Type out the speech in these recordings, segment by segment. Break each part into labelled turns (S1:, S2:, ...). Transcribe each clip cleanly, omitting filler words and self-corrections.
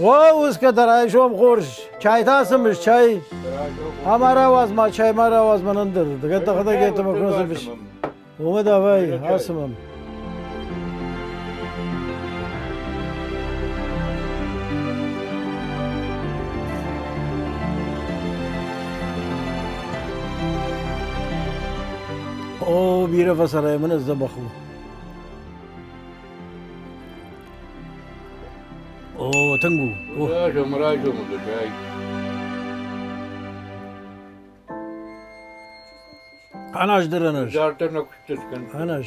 S1: او उसके तरह शोम खोर्श चाय था समझ चाय हमारा आवाज मा चाय हमारा आवाज मनंदर कहता कहता कि तुम कौन सा बिश वो में दवाई आसमम او بيره فصله من الزبخو او تنگو
S2: مراجعه مدجاي
S1: اناش درناش
S2: Zaten kuştasın.
S1: اناش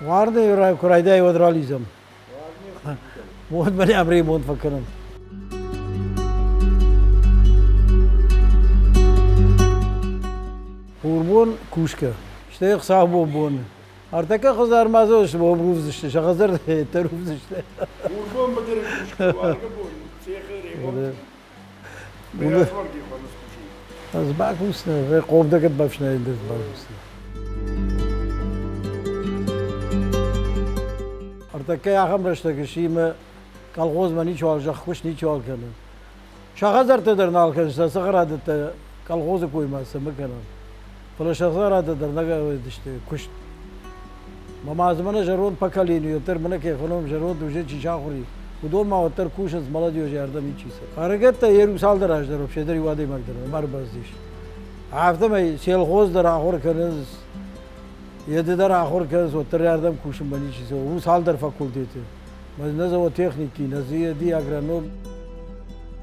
S1: vardı ya kurayda yodralıyzam बहुत बने अमरी बहुत फकरन Urban kuşka. İşte yok sahibi bu. Artık kızar mazı işte bu ruz işte. Şakazır teruf işte.
S2: Urban mıdır kuşku var ki bu? Seyir Beyaz var ki falan kuşu.
S1: Az bak usna ve kovda kat bafşna indir bak usna. Artık ya akam raşta kişime kalgoz mani çoğal kuş ni çoğal kanı. Şakazır teder nal kanı. Sakar adet kalgozu koymazsa mı kanı. فلاشخصار هذا درناقة ودشته كشت ما زمانه جرود پکالینی یوتر منه که خونم جرود دوجه چیچا خوری ودول ما وتر کوشش مالا دیو جردم این چیزه حرکت تا یه روزال در اجدر و شدری واده مقدره مار بازدیش هفته می سیل خوز در آخر کنز یه در آخر کنز وتر جردم کوشم بنی چیزه و سال در فاکولتیته مزنزه و تکنیکی نزیه دی اگرانوم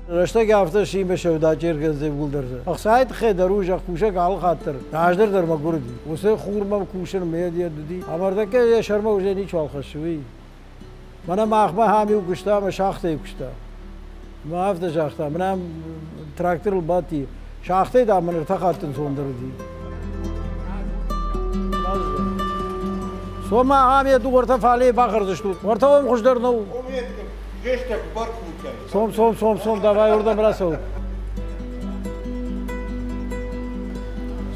S1: رشته که هفته شیم به شوداچیر کنزه بولدرزه اقصایت خیلی دروج کوشه کال خاطر ناجدر در مگوردی وسه خورم کوشن میادی دودی امرده که یه شرم وجه نیچ والخشوی من ماخمه همی وکشتا مشاخته وکشتا ما هفته شاخته منم تراکتر الباتی شاخته دا من ارتقاتن سوندردی سوما همی دو ورته فعلی باخردشتو ورته هم خوش در نو
S2: Geçte bar kuşu.
S1: Som давай oradan brasov.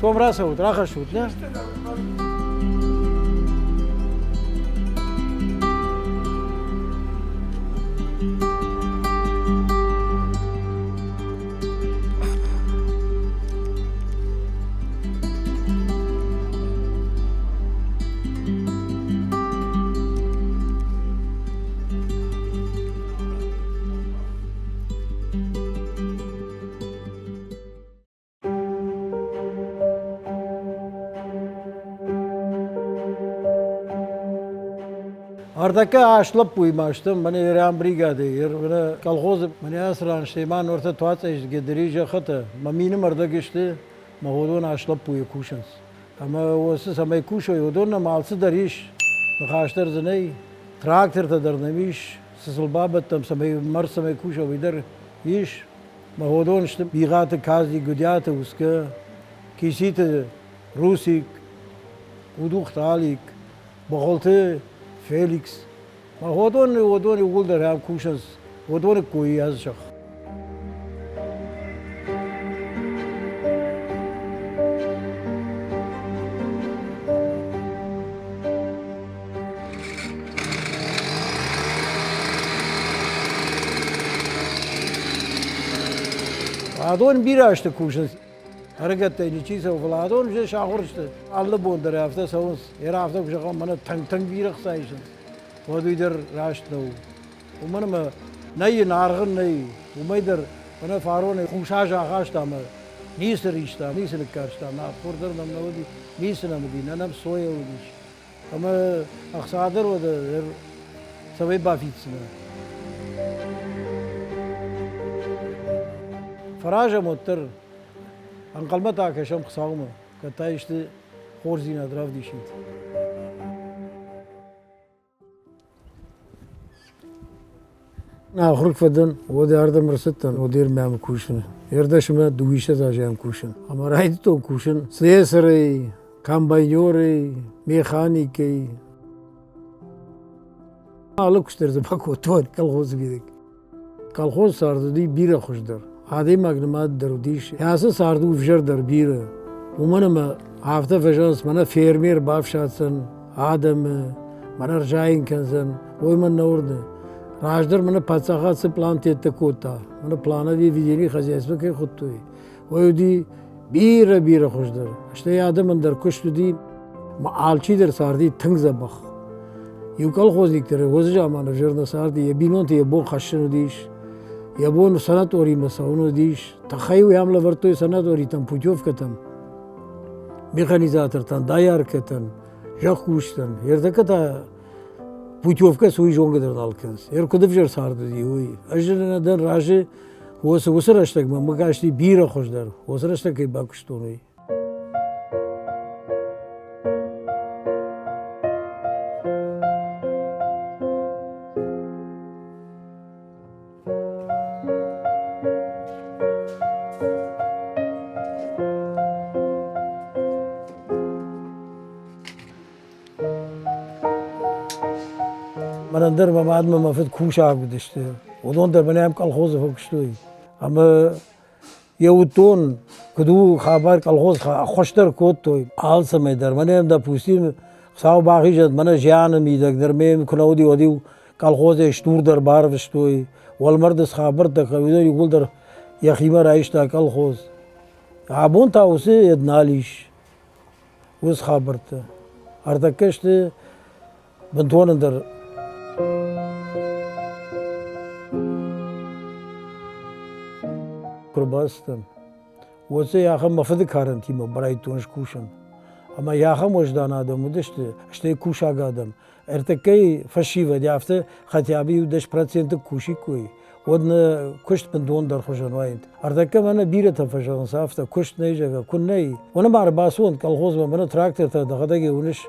S1: Som brasov, трахашут, ne? Artık aşlıp uymaştım. Bana İran brigade yer. Bana kalkoz bana asran şeyman orta tuatsa işte gedirici xata. Maminim arda geçti. Mahodon aşlıp uy kuşans. Ama o siz ama kuş oyudun ama alsı dariş. Bakışlar zıney. Traktör da dernemiş. Sızıl babattam samay mars samay kuş oyder. İş. Mahodon işte bigatı kazi güdyatı uska. Kisite Rusik. Uduk talik. Bagoltı Felix, ma ودون يقول ده هم كوشنز ودون كوي أزشخ. Adon bir açtı kuşnız. Hareket de çizse o falan adon bir şahır işte. Allah bondar hafta savunuz. Her hafta kuşakam bana tang bir sayışın. O duydur raştno. Umarım neyi nargın neyi. Umaydır bana farone kuşaş ağaçta mı? Nisir işte, nisir karşıta. Na kurdur nam ne oldu? Nisir nam di. Nanam soya olmuş. Ama aksadır o da sabay bafitsine. Faraja motor. Anqalma takeşam qısağımı. Kata işte xorzina drav dişit. Ahırk fadın o da arda mırsıttan o der mem kuşun. Yerdaşıma duvişe zajem kuşun. Ama raydı to kuşun. Sesere, kambayore, mekanike. Alı kuşlardı bak o tuvat kalhoz gidik. Kalhoz sardı di bira kuşdur. Hadi magnumat darudîş. Yası sardu ufjar dar bîre. ومنم هفته فجانس منا فيرمير بافشاتسن آدم منا رجاين كنزن ويمن نورد راجدر منا پاتساقات سه پلان تیت کوتا منا پلانا دی ویدینی خزی اسم که خود توی ویدی بیر خوش در اشته آدم اندر کشت دی ما آلچی در ساردی تنگ زبخ یوکال خوز دیکتره وزج آمانه جرنا ساردی یبینون تی یبون خشنو دیش یبون سنت اوری مساونو دیش تخیوی هملا ورطوی سنت اوری تم پوچوف کتم میخانیزاترتن دایار کتن جاخ کوشتن یردکتا پوچوفکا سوی جونگ در دالکنس یر کدف جر سارد دی وی اجرنا دن راجه وسرشتک مگاشتی بیر خوش در وسرشتک باکشتونوی من در بعد ما مفید کوش آب داشته و دون در بنیام کالخوز فکشتوی اما یوتون کدو خبر کالخوز خوشتر کود توی حال سمی در بنیام دا پوستیم ساو باقی جد من جیان میدک در میم کنودی ودیو کالخوز اشتور در بار وشتوی والمردس خبر تک ویدو یقول در یخیمه رایش تا کالخوز عبون تا وسی ادنالیش وس خبر تا ارتکشت بنتوان در kurbasten. Wotse yacham mafede karantima برای تونش کوشم. اما یاخم وجدان آدم ودشته اشته کوشاگ آدم. ارتکی فشی و دیافته خطیابی و 10% کوشی کوی. ودن کشت بندون در خوشن وایند. ارتکی من بیره تا فشان سافته کشت نیجا کن نی. ونه مار باسون کالخوز من تراکتر تا دخداگی ونش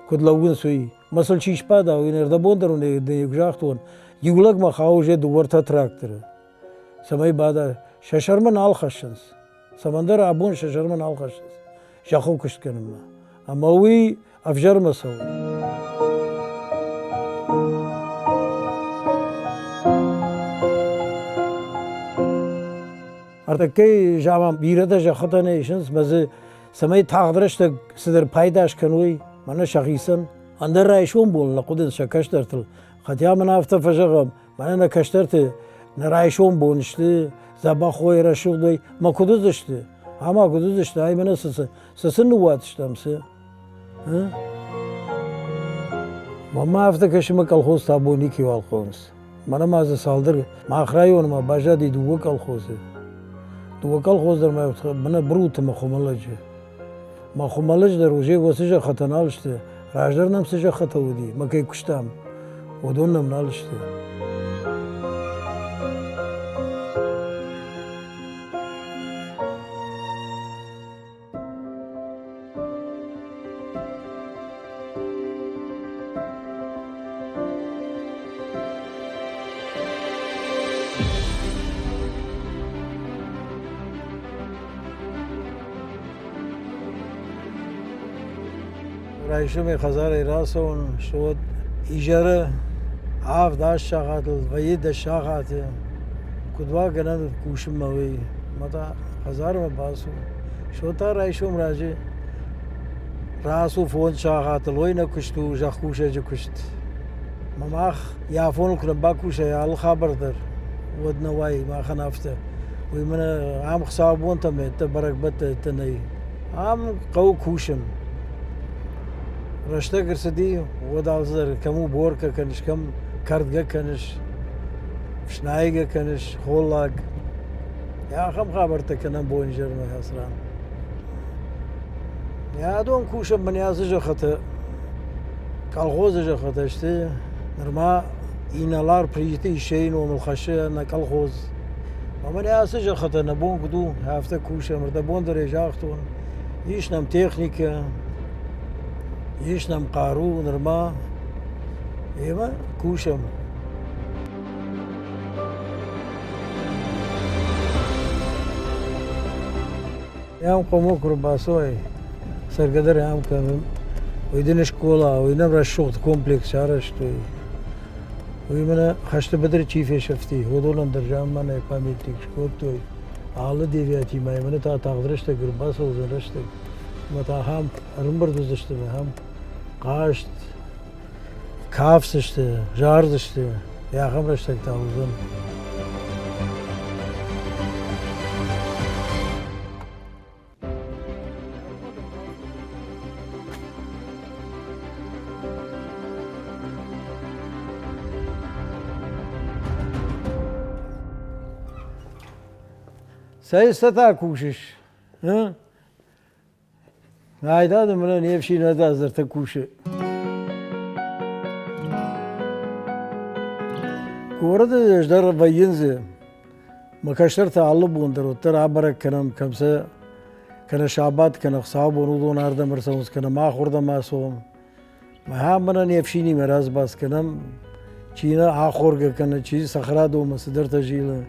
S1: کد لوگن سوی. مثل چیش پادا و این اردبون درونه دیگجاختون. یولگ ما خواهوجه دوباره تا تراکتر. سمای بعد ششرمن آل خشنس. سمندر آبون ششرمن آل خشنس. جاخو کشت کنم ما. اما وی افجر مسوي. ارتکی جامم بیرده جاخته نیشنس مزه سمای تقدرش تا صدر پایداش کنوی من شخیصن اندر رایشون بول نقودن شکشتر تل خطیا من افته فجرم من نکشترت نرایشون بونشته زبا خوی رشوق دوی ما کدوز داشته اما کدوز داشته ای من سسن نواتشتم سه ما افته کشیم کالخوز تابونی کی والخونس من ما از سالدر ما خرایون ما باجادی دو کالخوزه دو کالخوز در من بروت ما خمالجه ما خمالج در وجه واسه خطنالشته راجدر نم سجا خطا ودی ما کی کشتم ودون نم نالشته رایشم خزار راسون شد ایجاره آف داش شاخاتل و یه داش شاخاته کدوا کنن کوشم موی متا خزار ما باسو شوتا رایشم راجه راسو فون شاخاتل وی نکشتو جاکوشه جو کشت مماخ یا فون کنم باکوشه یا الخبر در ود نوای ما خنافته وی من عام خسابون تمه تبرک بت تنی عام قو کوشم رشته کرسدی و دالزر کمو بورکه کنش کم کردگه کنش فشنایگه کنش خولاگ یا خم خبرته کنم بوینجر می حسران یا دون کوشم بنیازه جو خطه کالخوزه جو خطه اشته نرما اینالار پریتی شین و ملخشه نکالخوز و بنیازه جو خطه نبون کدو هفته کوشم مرده بون در ایجاختون ایشنم تکنیکه يشنم قارو نرما ايما كوشم يام قومو كرباسوي سرقدر يام كم ويدين شكولا وينم رشوت كومبلكس شارشتوي ويمنا خشت بدر چيفي شفتي ودولن درجام من اقامتك شكوتوي حال ديوياتي ما يمنا تا تقدرشت كرباسو زرشت متا هم رمبر داشته هم قاشت کاف داشته جار داشته یا هم رشته تاوزن سيستطاع كوشش ها هايدا من يمشي ندا زرت كوش ورد اجدر بينزه ما كشرت على بوندر وتر عبرك كنم كمسه كنا شعبات كنا صعب ونودون أردا مرسوس كنا ما خوردا ما سوم ما هم من يفشيني مراز باس كنم چينا آخور كنا چيز صخرات و مصدر تجيله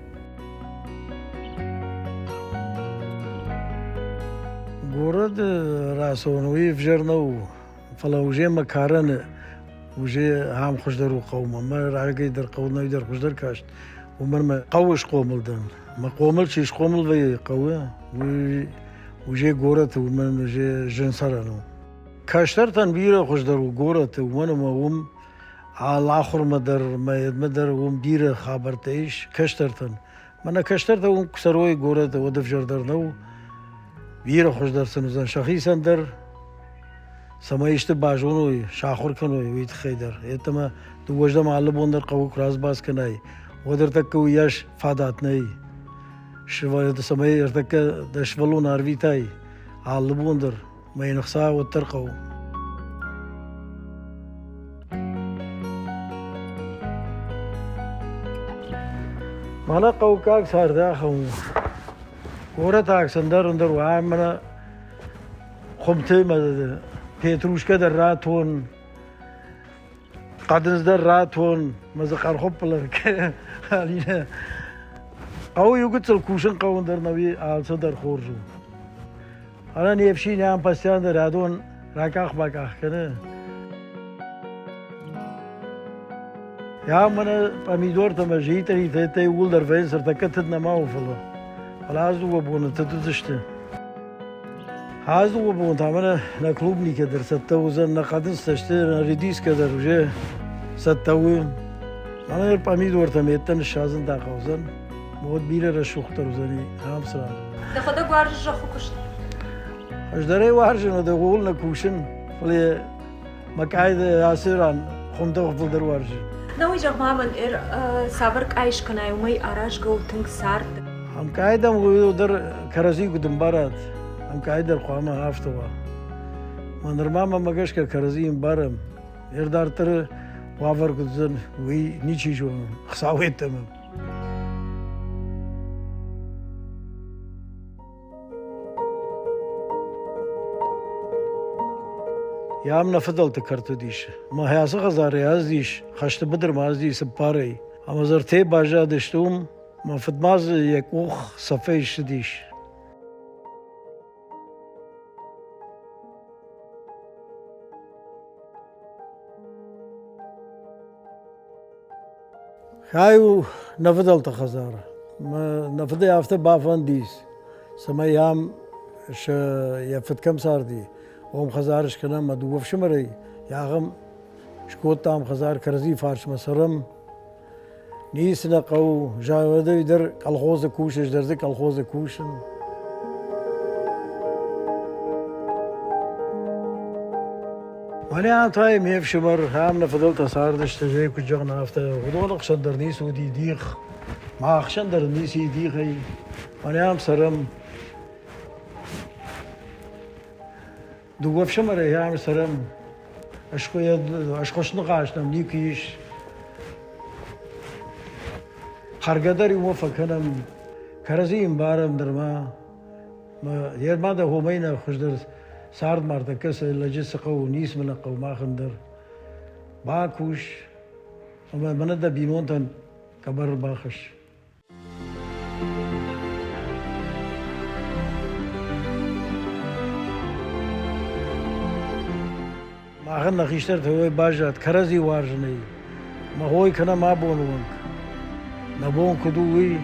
S1: ورد راسونوي فجرنا فلا وجه مكارن وجه هم خوش درو قوم ما راجع در قومنا يدر خوش در كاشت ومن ما قوش قومل دن ما قومل شيش قومل وي قوة وجه غورت ومن وجه جنسرانو كاشتر تنبير خوش درو غورت ومن ما هم على آخر مدر وم بير خبرتيش كاشترتن من كاشترت وم كسروي غورت ودف جردرنو بیر خوش درسن وزن شخصی در سمایشت باجونوی شاخور کنوی ویت خیدر ایتما تو وجدم علی بوندر قو کراس باز کنای ودر تک ویاش فادات نی شوایت سمای ارتک دشولو ناروی تای علی بوندر مای نخسا وتر قو مانا قو کاک سار دا خو ورت اکسندر اندر وامنا خمته مدد پیتروشکا در راتون قدنز در راتون مزقار خوب بلر که حالینا او یوگت سل کوشن قوان در نوی آلسا در خورجو حالا نیفشی نیام پستیان در رادون راکاخ باکاخ کنه یا من امیدوار تمجهی تری تی اول در فین سر تکتت نماو فلا خلاص دو بونه تدوشته هاز دو بونه تامنا نکلوب نیک در ستوزن نقدن استشته نریدیس کدر وجه ستوی أنا الباميد ورتميتن الشازن دا خوزن مود بير رشوختر وزني هم سرا
S3: ده خدا گوارش را خوکشت
S1: أجدري وارجن ده قول نكوشن ولی مكايد ياسيران خمده خفل در وارجن
S3: نوی جا مامن سابرک عايش کنای ومي آراش گو تنگ سارد
S1: هم كايدم ويدو در كرزي قدم بارد هم كايد در قوامه هافتوا من رماما مگش که كرزي بارم يردار تر وافر قدزن وي نيچي شو خساويت تمام يا من فضلت كرتو ديش ما هياسه غزاري ازديش خشت بدر ما ازدي سباري اما زرتي باجا دشتوم ما فدماز يكوخ صفيش ديش خايو نفضلت خزارة ما نفضي يافته بافان ديس سما يام ش يفت كم صار دي وهم خزارش كنا ما دوف شمري ياغم شكوت تام خزار كرزي فارش مسرم نيس نقو جاوده يدر كالخوز كوشش درزي كالخوز كوشن وانا تايم هيف شمر هم نفضلت صار دشت جاي كجغنا افته ودون اخشندر نيس ودي ديخ ما اخشندر نيس ديخي وانا هم سرم دوف شمر هم سرم اشخوش نقاشنم نيكيش خرقدري وفكنم كرزيم بارم درما ما يرما ده همينا خشدر سارد مارتا كسر لجس قو نيس من قو ما خندر باكوش وما من ده بينون تن كبر باخش ما خن نخيشتر هوي باجات كرزي وارجني ما هوي كنا ما بونونك نبون كدوي